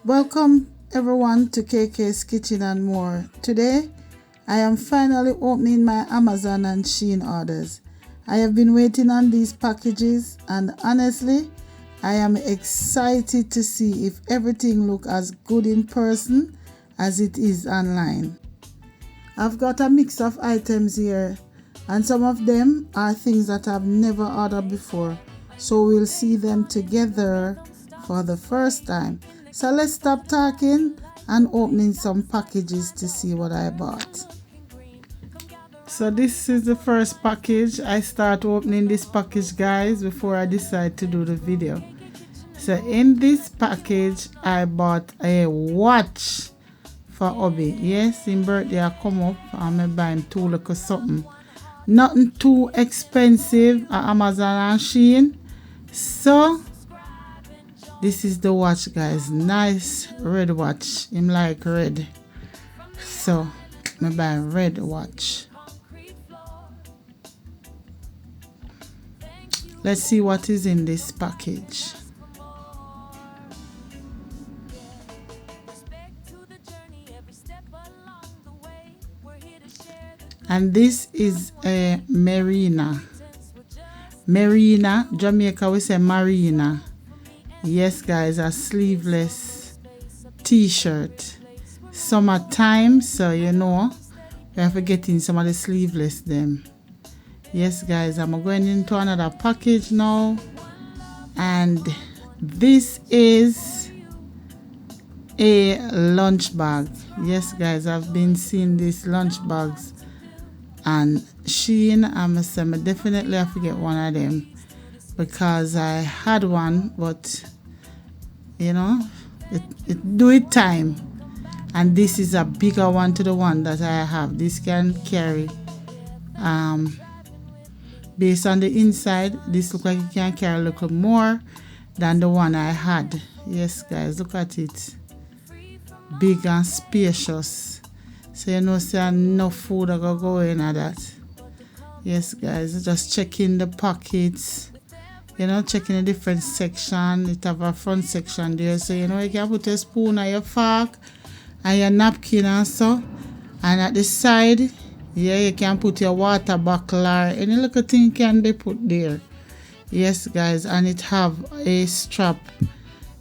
Welcome everyone to KK's Kitchen and More. Today I am finally opening my Amazon and Shein orders. I have been waiting on these packages and honestly I am excited to see if everything looks as good in person as it is online. I've got a mix of items here and some of them are things that I've never ordered before, so we'll see them together for the first time. So let's stop talking and opening some packages to see what I bought. So this is the first package. I start opening this package, guys, before I decide to do the video. So in this package I bought a watch for Obi. Yes, in birthday I come up and I buy him two little something. Nothing too expensive at Amazon and Shein. So this is the watch, guys. Nice red watch. Him like red. So I buy a red watch. Let's see what is in this package. And this is a Marina. Marina, Jamaica we say Marina. Yes, guys, a sleeveless t-shirt. Summertime, so you know we have to get in some of the sleeveless them. Yes, guys, I'm going into another package now, and this is a lunch bag. Yes, guys, I've been seeing these lunch bags and Shein. I'm definitely have to get one of them because I had one, but you know it do it time, and this is a bigger one to the one that I have. This can carry based on the inside, this look like it can carry a little more than the one I had. Yes, guys, look at it, big and spacious. So you know, say enough food I go in at that. Yes, guys, just checking the pockets. You know, checking a different section. It have a front section there, so you know you can put a spoon or your fork and your napkin and so. And at the side, yeah, you can put your water bottle or any little thing can be put there. Yes, guys, and it have a strap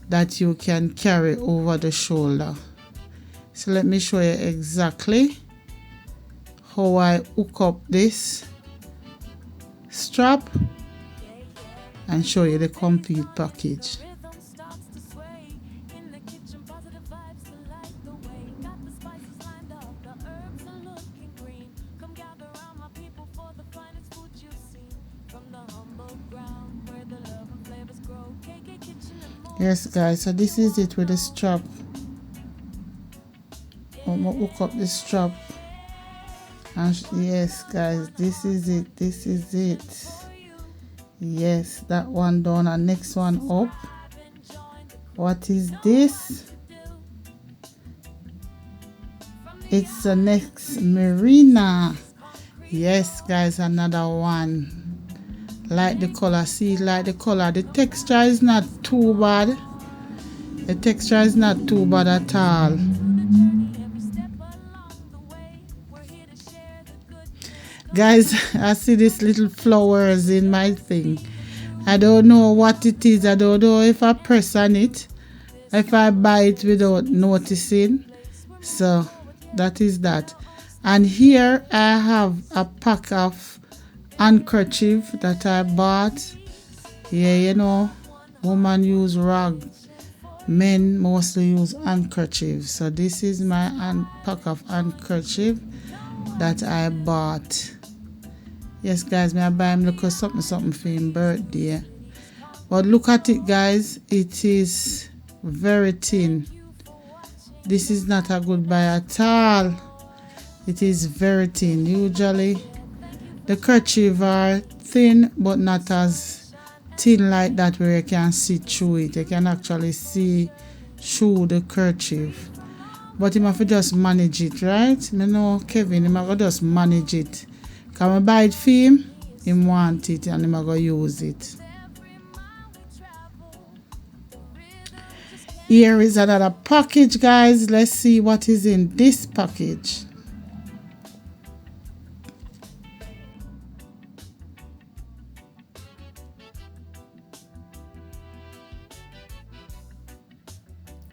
that you can carry over the shoulder. So let me show you exactly how I hook up this strap and show you the complete package. Yes, guys, so this is it with the strap. I'm gonna hook up the strap, and yes, guys, this is it. This is it. Yes, that one done, and next one up. What is this? It's the next Marina. Yes, guys, another one. Like the color, see, like the color. The texture is not too bad. The texture is not too bad at all. Guys, I see these little flowers in my thing. I don't know what it is. I don't know if I press on it, if I buy it without noticing. So that is that. And here I have a pack of handkerchief that I bought. Yeah, you know, women use rag, men mostly use handkerchief. So this is my pack of handkerchief that I bought. Yes, guys, may I buy him look something for his birthday. But look at it, guys, it is very thin. This is not a good buy at all. It is very thin. Usually the kerchief are thin, but not as thin like that where you can see through it. You can actually see through the kerchief. But you have to just manage it, right? I know Kevin, he have to just manage it. Can I buy it for him? He want it and he going to use it. Here is another package, guys. Let's see what is in this package.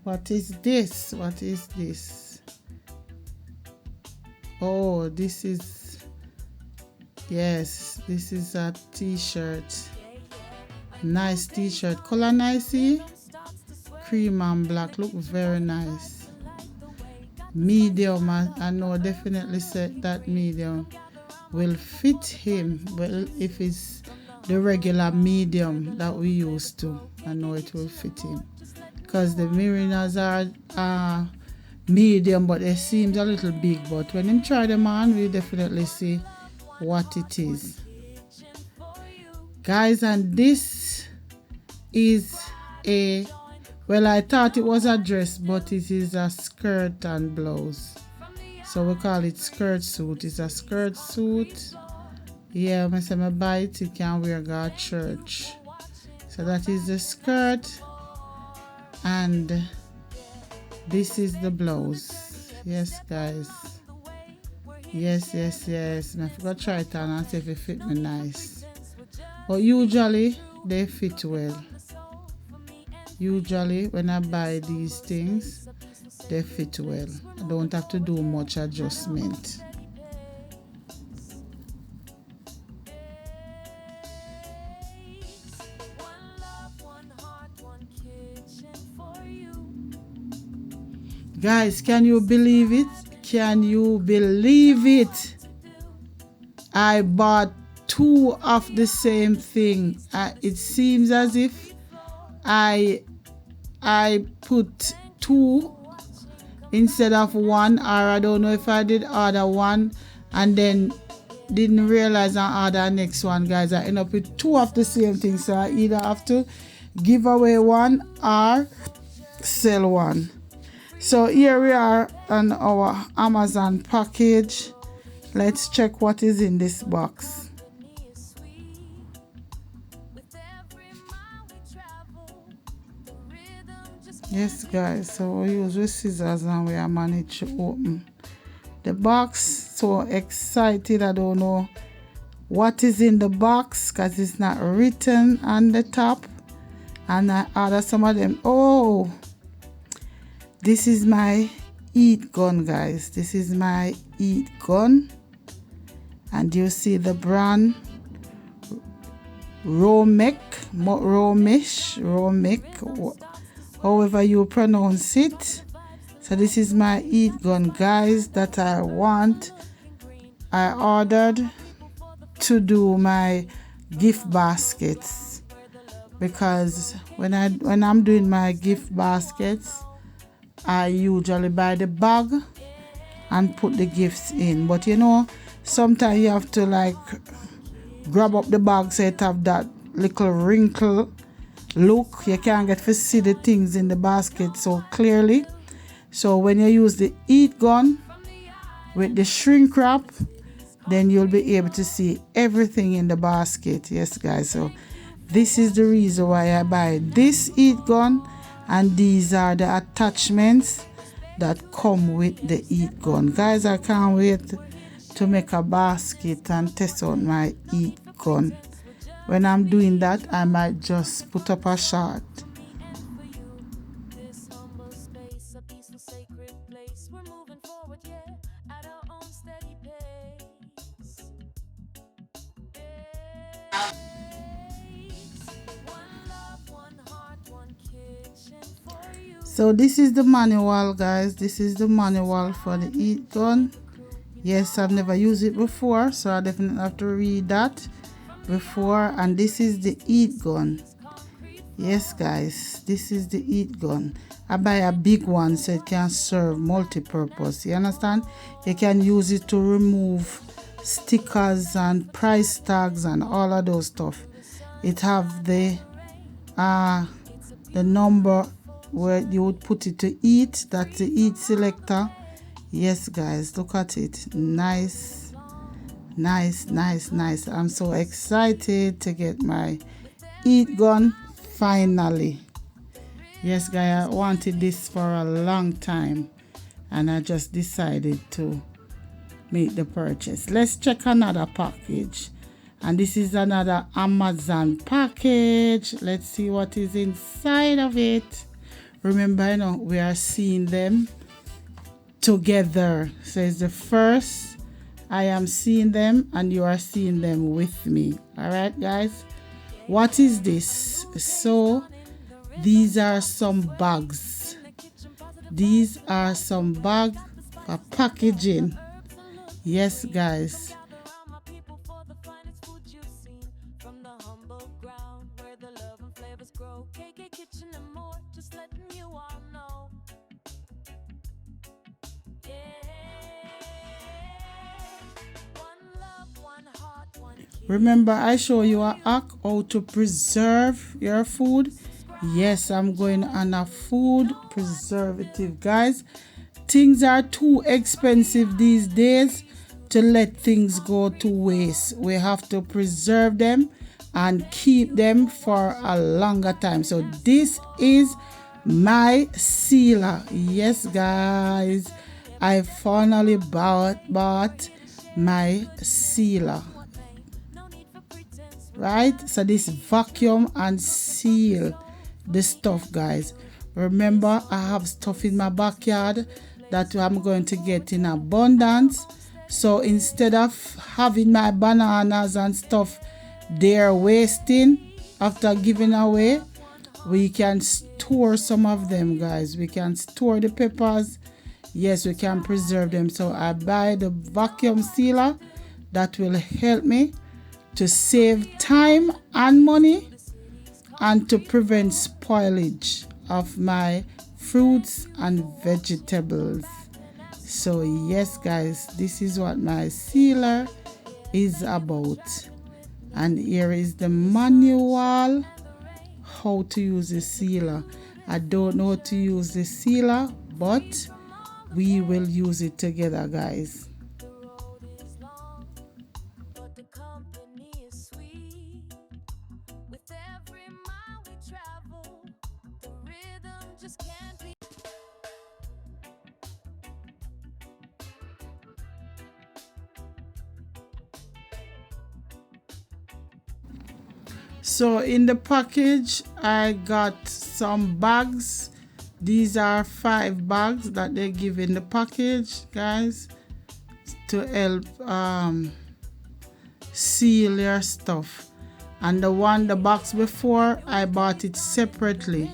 What is this? What is this? Oh, this is, yes, this is a t-shirt. Nice t-shirt. Color nice, cream and black. Look very nice. Medium, I know definitely said that medium will fit him. Well, if it's the regular medium that we used to, I know it will fit him. Because the Merinas are medium, but it seems a little big. But when him try them on, we definitely see what it is. Guys, and this is a, well, I thought it was a dress, but it is a skirt and blouse. So we call it skirt suit. It's a skirt suit. Yeah, I say I buy it, you can wear go to church. So that is the skirt. And this is the blouse. Yes, guys. Yes. I forgot to try it on and see if it fit me nice. But usually they fit well. Usually when I buy these things, they fit well. I don't have to do much adjustment. Guys, can you believe it? Can you believe it? I bought two of the same thing. It seems as if I put two instead of one, or I don't know if I did order one and then didn't realize I order next one, guys. I end up with two of the same thing, so I either have to give away one or sell one. So here we are on our Amazon package. Let's check what is in this box. Yes, guys, so we use with scissors and we are managed to open the box. So excited. I don't know what is in the box because it's not written on the top. And I ordered some of them. Oh, this is my heat gun, guys. This is my heat gun. And you see the brand Romek, however you pronounce it. So this is my heat gun, guys, that I want. I ordered to do my gift baskets, because when I'm doing my gift baskets, I usually buy the bag and put the gifts in. But you know, sometimes you have to like grab up the bag so it have that little wrinkle look. You can't get to see the things in the basket so clearly. So when you use the heat gun with the shrink wrap, then you'll be able to see everything in the basket. Yes, guys, so this is the reason why I buy this heat gun, and these are the attachments that come with the heat gun. Guys, I can't wait to make a basket and test out my heat gun. When I'm doing that, I might just put up a shot. So this is the manual, guys. This is the manual for the heat gun. Yes, I've never used it before, so I definitely have to read that before. And this is the heat gun. Yes, guys, this is the heat gun. I buy a big one so it can serve multi-purpose. You understand? You can use it to remove stickers and price tags and all of those stuff. It have the number where you would put it to eat. That's the heat selector. Yes, guys, look at it. Nice. I'm so excited to get my heat gun finally. Yes, guys, I wanted this for a long time, and I just decided to make the purchase. Let's check another package, and this is another Amazon package. Let's see what is inside of it. Remember, you know, we are seeing them together. So it's the first I am seeing them and you are seeing them with me. All right, guys, what is this? So these are some bags. These are some bags for packaging. Yes, guys. Remember, I show you a hack how to preserve your food. Yes, I'm going on a food preservative, guys. Things are too expensive these days to let things go to waste. We have to preserve them and keep them for a longer time. So this is my sealer. Yes, guys, I finally bought my sealer. Right, so this vacuum and seal the stuff, guys. Remember, I have stuff in my backyard that I'm going to get in abundance. So instead of having my bananas and stuff there wasting after giving away, we can store some of them, guys. We can store the peppers. Yes, we can preserve them. So I buy the vacuum sealer that will help me to save time and money and to prevent spoilage of my fruits and vegetables. So yes, guys, this is what my sealer is about. And here is the manual how to use the sealer. I don't know how to use the sealer, but we will use it together, guys. So in the package, I got some bags. These are 5 bags that they give in the package, guys, to help seal your stuff. And the box before, I bought it separately.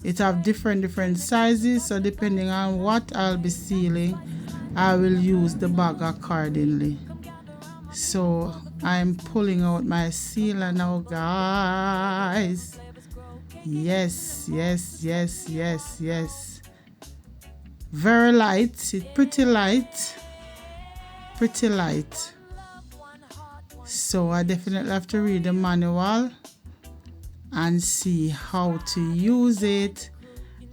It have different sizes, so depending on what I'll be sealing, I will use the bag accordingly. So I'm pulling out my sealer now, guys. Yes. Very light. It's pretty light. So I definitely have to read the manual and see how to use it,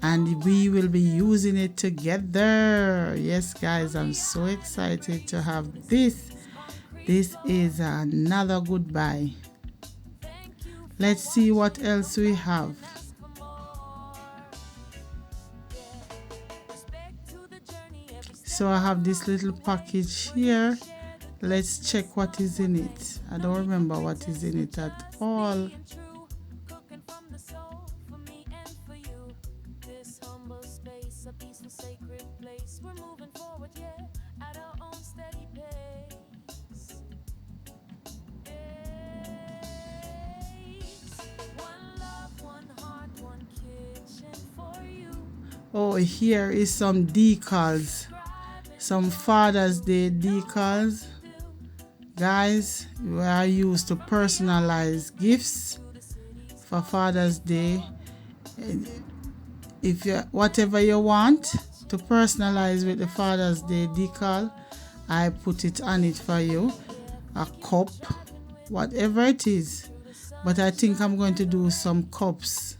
and we will be using it together. Yes, guys, I'm so excited to have this. This is another good buy. Let's see what else we have. So I have this little package here. Let's check what is in it. I don't remember what is in it at all. Oh, here is some decals, some Father's Day decals, guys. We are used to personalize gifts for Father's Day. If you whatever you want to personalize with the Father's Day decal, I put it on it for you. A cup, whatever it is, but I think I'm going to do some cups.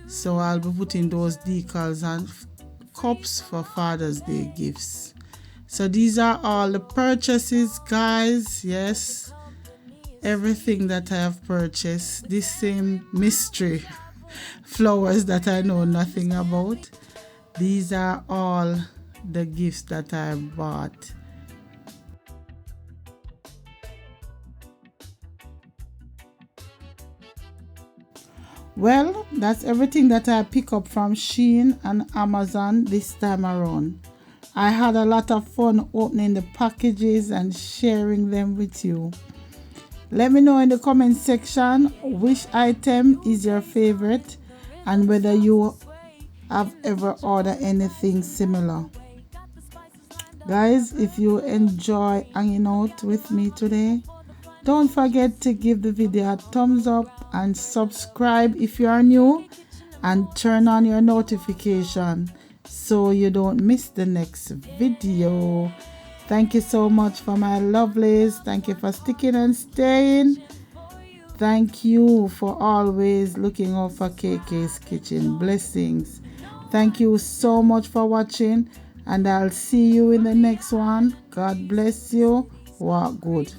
So I'll be putting those decals on cups for Father's Day gifts. So these are all the purchases, guys. Yes, everything that I have purchased. This same mystery flowers that I know nothing about. These are all the gifts that I bought. Well, that's everything that I pick up from Shein and Amazon this time around. I had a lot of fun opening the packages and sharing them with you. Let me know in the comment section which item is your favorite and whether you have ever ordered anything similar. Guys, if you enjoy hanging out with me today, don't forget to give the video a thumbs up and subscribe if you are new, and turn on your notification so you don't miss the next video. Thank you so much for my lovelies. Thank you for sticking and staying. Thank you for always looking out for KK's Kitchen. Blessings. Thank you so much for watching, and I'll see you in the next one. God bless you. Walk good.